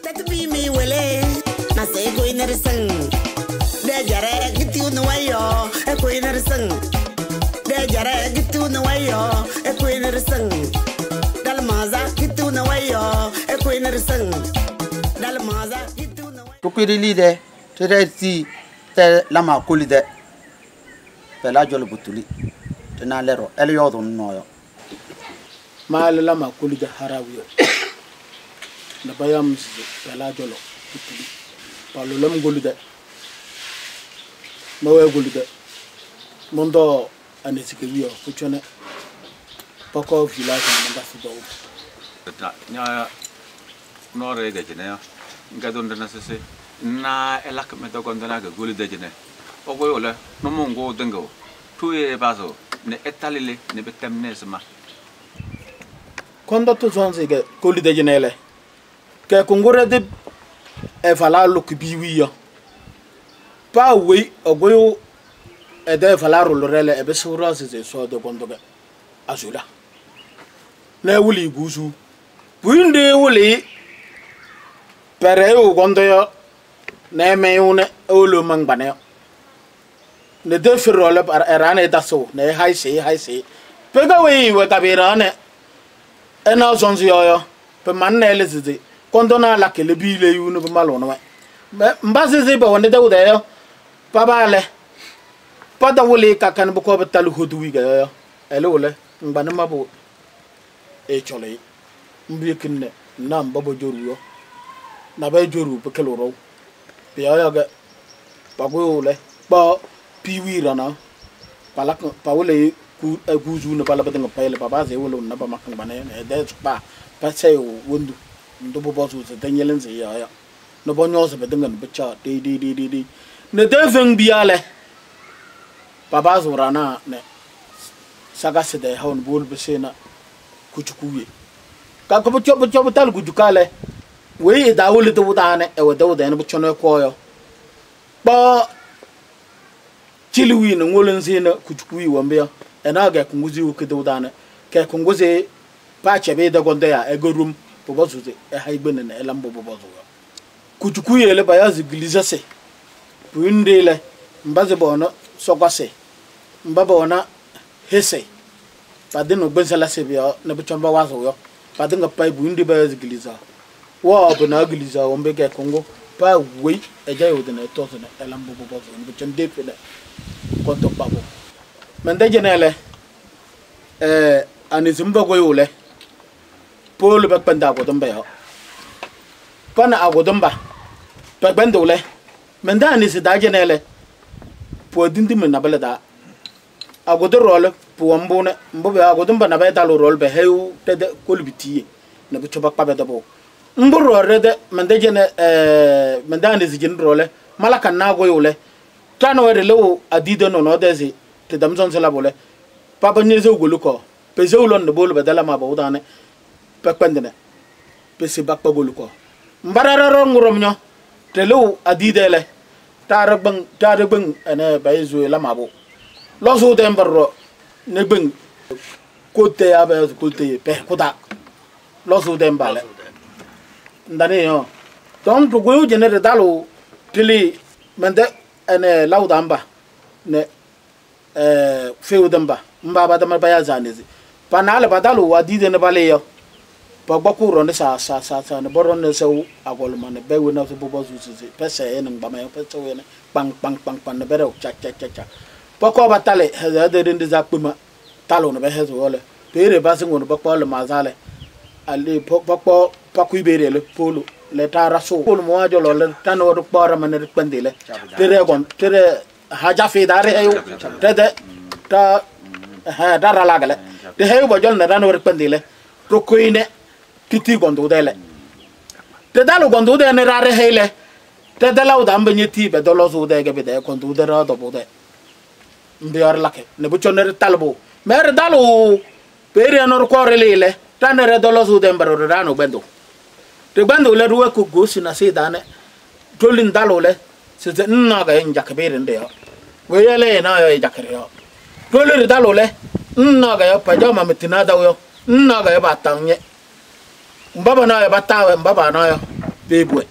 That be me wele. Na say go in the sing. De jare get you no way yo. E go in the sing. De jare get you no way yo. E go in the sing. Dal maza get you no way yo. E go in the sing. Dal maza get you no way. To kwiri de tere si te lama kuli de. Te la jolo butuli. Te na lero ele yo don no yo. Ma lama kuli de harawiyo. Na bayam pela jolo butuli palo lam golude mawe golude mondo anesike wiyo fuchone poko village manda fudo ta nya no re de jene nga don na sese na elak me to gondana ga golude jene ogo yole no mongo dengo tuye bazo ne etalile ne betemne sama kondo to zonze ga golude jene le ke kungure de e fala lo kibiwi yo pa we ogoyo e de fala ro rele e be sura se so de gondo ga azula na wuli guzu buinde wuli pere o gondo yo na me une olo mangbane ne de fero le erane daso ne haise pega we kabirane ena zonzi yo pe manne le zide kondona la kele bile yunu be malona me mbaze ba wonde dawda yo babale pada wole kakan bu ko betalu hoduwi ga yo ele wole ngban mabo e chole mbikinne nam babo joru yo na ba joru be kelo ro be yo ga ba go wole ba piwi rana palak pa wole ku guzu na bala badanga payele baba ze wole na ba makang bane ne de ba pa sai wondu ndo bobo so te nyelen ze ya no bonyo se bedengan becha di ne deveng biale baba zo rana ne saga se de hawn bol besena kuchukuye ka ko becho tal kujukale we da wole to dane e wada wada ne becho no koyo ba chiliwi ne ngolen ze na kuchukuyi wambe ena ga kunguzi u kedo dane ke kunguzi pa chebe da gonde ya egorum bobozuze e haibene na elambo bobozuga kuchukuye le bayazi glizase buindele mbaze bona sogase mbaba ona hese padino benzala sebia na bichamba wazo yo padinga pai buindi bayazi gliza wa bana gliza ombege kongo pa we eja yodene tozo na elambo bobozuga bichande fele konto babo mende jenele anizumba goyole Paul Bakpanda Godomba. Pana Agodomba. Bakbandole. Mendani is Dajanele. Poor Dindim Nabalada. Agodorol, Puambone, Mboba Agodomba Nabetalo roll by Heu, Ted Colbiti, Nabuchoba Pabadabo. Mburo Red Mandajane Mendani's Generale, Malakan Nagoyole. Tano de low Adidon on Odesi, to Damson Salabole. Papa Nizo Guluko. Pezolon the bull by Dalama Bodane. Bakpandene pesi bakpa goluko mbarara ronguromnyo telu adidele tarabang ene bayzu lamabo loso dembarro ne beng kote abe kote pe koda loso dembale ndane yo don to goyo genere dalo tili mende ene laudamba ne feudamba mbaba dama bayazanezi panale badalo adidene bale yo Bagbaku ne sa ne boron ne so agolma ne bewe na so bobo zuzi pese en ngba me pese we ne pang ne bere cha poko batale he de de zakuma talo ne be he so ole pere ba singo ne bakpo le mazale ali poko paku ibere le polo le tara so polo mo ajolo le tano do pora man ne pendele tere haja fe dare he tede ta ha dara lagale de he bo jol ne dano pendele to koine kiti gondo dele te dalo gondo de ne rare hele te dalo da mbanyeti be dolo so de be de gondo de ra do bode mbiar lake ne bu chonere talbo mere dalo pere no ko relele tanere dolo so de mbaro rano bendo te bando le ruwe ko gosi na se dane tolin dalo le se nna ga en jakabere nde yo we yele na yo jakare yo tolin dalo le nna ga yo pajama metina da yo nna ga yo batanye mbaba na yo batawe mbaba na yo Bebwe.